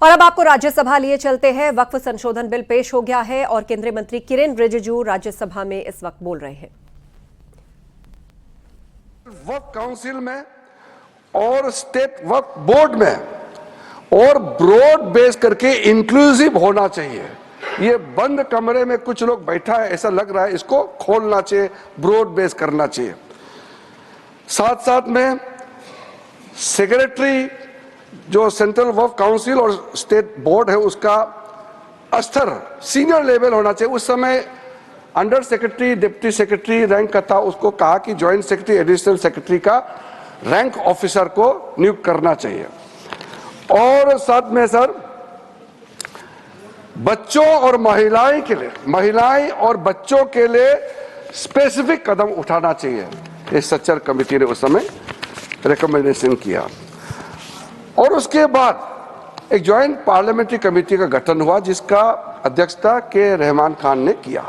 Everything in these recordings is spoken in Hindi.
और अब आपको राज्यसभा लिए चलते हैं। वक्फ संशोधन बिल पेश हो गया है और केंद्रीय मंत्री किरेन रिजिजू राज्यसभा में इस वक्त बोल रहे हैं। वक्फ काउंसिल में और स्टेट वक्फ बोर्ड में और ब्रॉड बेस करके इंक्लूसिव होना चाहिए। ये बंद कमरे में कुछ लोग बैठा है ऐसा लग रहा है, इसको खोलना चाहिए, ब्रॉड बेस करना चाहिए। साथ साथ में सेक्रेटरी जो सेंट्रल वक्फ काउंसिल और स्टेट बोर्ड है उसका स्तर सीनियर लेवल होना चाहिए। उस समय under secretary deputy secretary rank का था, उसको कहा कि ज्वाइंट सेक्रेटरी एडिशनल सेक्रेटरी का रैंक ऑफिसर को नियुक्त करना चाहिए। और साथ में सर बच्चों और महिलाएं और बच्चों के लिए स्पेसिफिक कदम उठाना चाहिए। इस सच्चर कमेटी ने उस समय रिकमेंडेशन किया और उसके बाद एक ज्वाइंट पार्लियामेंट्री कमेटी का गठन हुआ जिसका अध्यक्षता के रहमान खान ने किया।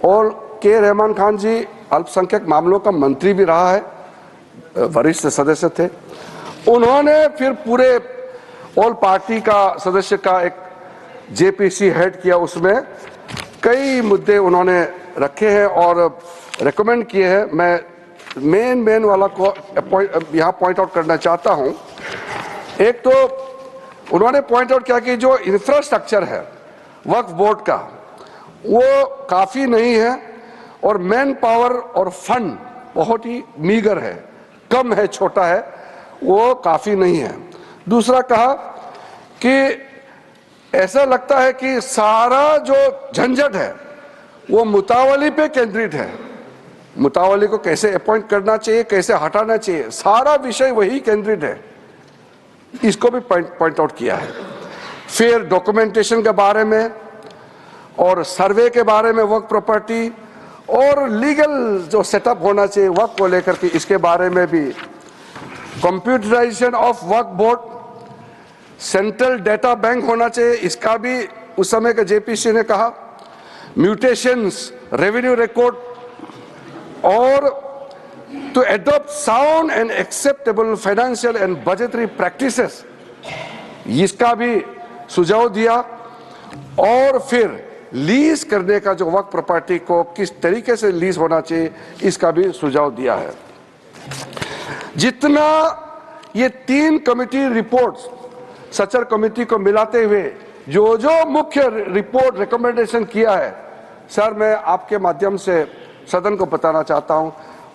और के रहमान खान जी अल्पसंख्यक मामलों का मंत्री भी रहा है, वरिष्ठ सदस्य थे। उन्होंने फिर पूरे ऑल पार्टी का सदस्य का एक जेपीसी हेड किया, उसमें कई मुद्दे उन्होंने रखे हैं और रेकमेंड किए हैं। मैं मेन वाला को यहाँ पॉइंट आउट करना चाहता हूँ। एक तो उन्होंने पॉइंट आउट किया कि जो इंफ्रास्ट्रक्चर है वक्फ बोर्ड का वो काफ़ी नहीं है और मैन पावर और फंड बहुत ही मीगर है, कम है, छोटा है, वो काफ़ी नहीं है। दूसरा कहा कि ऐसा लगता है कि सारा जो झंझट है वो मुतावली पे केंद्रित है। मुतावली को कैसे अपॉइंट करना चाहिए, कैसे हटाना चाहिए, सारा विषय वही केंद्रित है। इसको भी पॉइंट आउट किया है। फिर डॉक्यूमेंटेशन के बारे में और सर्वे के बारे में वक्फ प्रॉपर्टी और लीगल जो सेटअप होना चाहिए वक्फ को लेकर के, इसके बारे में भी computerisation of Waqf board, central data bank होना चाहिए, इसका भी उस समय के जेपीसी ने कहा। म्यूटेशंस, रेवेन्यू रिकॉर्ड और to adopt sound and acceptable financial and budgetary practices, इसका भी सुझाव दिया। और फिर लीज करने का जो वक्फ प्रॉपर्टी को किस तरीके से लीज होना चाहिए इसका भी सुझाव दिया है। जितना ये तीन कमेटी रिपोर्ट्स सच्चर कमेटी को मिलाते हुए जो मुख्य रिपोर्ट रिकमेंडेशन किया है, सर मैं आपके माध्यम से सदन को बताना चाहता हूं,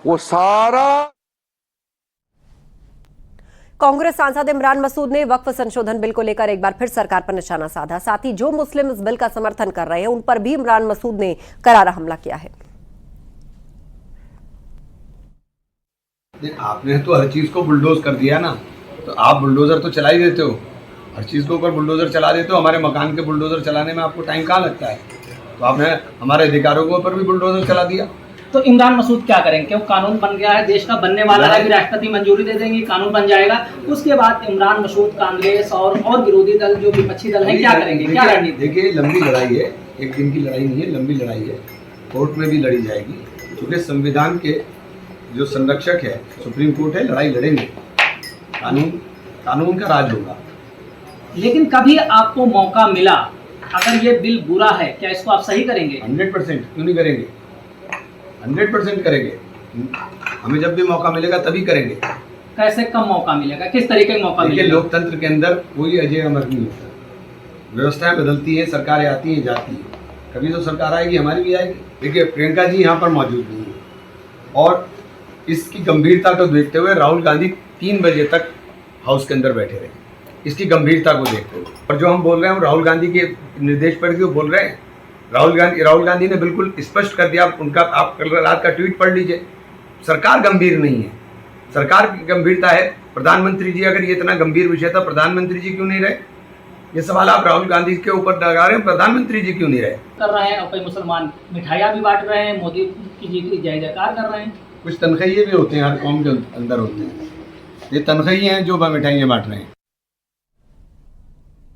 वो सारा। कांग्रेस सांसद इमरान मसूद ने वक्फ संशोधन बिल को लेकर एक बार फिर सरकार पर निशाना साधा। साथ ही जो मुस्लिम इस बिल का समर्थन कर रहे हैं उन पर भी इमरान मसूद ने करारा हमला किया है। आपने तो हर चीज को बुलडोज कर दिया ना, तो आप बुलडोजर तो चला ही देते हो, हर चीज के ऊपर बुलडोजर चला देते हो। हमारे मकान के बुलडोजर चलाने में आपको टाइम कहाँ लगता है? तो आपने हमारे अधिकारों के ऊपर भी बुलडोजर चला दिया। तो इमरान मसूद क्या करेंगे? क्यों कानून बन गया है, देश का बनने वाला है, राष्ट्रपति मंजूरी दे देंगे, कानून बन जाएगा। उसके बाद इमरान मसूद, कांग्रेस और विरोधी दल जो विपक्षी दल है क्या करेंगे? क्या रणनीति? देखिए लंबी लड़ाई है, एक दिन की लड़ाई नहीं है, लंबी लड़ाई है, कोर्ट में भी लड़ी जाएगी। क्योंकि संविधान के जो संरक्षक है सुप्रीम कोर्ट है, लड़ाई लड़ेंगे, कानून का राज होगा। लेकिन कभी आपको मौका मिला, अगर ये बिल बुरा है क्या इसको आप सही करेंगे? 100%। क्यों नहीं करेंगे? 100% करेंगे। हमें जब भी मौका मिलेगा तभी करेंगे। कैसे कम मौका मिलेगा? किस तरीके का मौका मिलेगा? लोकतंत्र के अंदर कोई अजय अमर नहीं होता, व्यवस्थाएं बदलती है, सरकारें आती हैं जाती हैं। कभी तो सरकार आएगी, हमारी भी आएगी। देखिए प्रियंका जी यहाँ पर मौजूद नहीं है और इसकी गंभीरता को देखते हुए राहुल गांधी 3 बजे तक हाउस के अंदर बैठे रहे, इसकी गंभीरता को देखते हुए। और जो हम बोल रहे हैं राहुल गांधी के निर्देश पर क्यों बोल रहे हैं? राहुल गांधी ने बिल्कुल स्पष्ट कर दिया, उनका आप कल रात का ट्वीट पढ़ लीजिए। सरकार गंभीर नहीं है, सरकार की गंभीरता है। प्रधानमंत्री जी, अगर ये इतना गंभीर विषय था, प्रधानमंत्री जी क्यों नहीं रहे? ये सवाल आप राहुल गांधी के ऊपर लगा रहे हैं, प्रधानमंत्री जी क्यों नहीं रहे? कर रहे हैं और कई मुसलमान मिठाइयाँ भी बांट रहे हैं, मोदी जी की जय जयकार कर रहे हैं। कुछ तनख्वाहिए भी होते हैं, हर कौम के अंदर होते हैं। ये तनख्वाहिए हैं जो मिठाइयाँ बांट रहे हैं।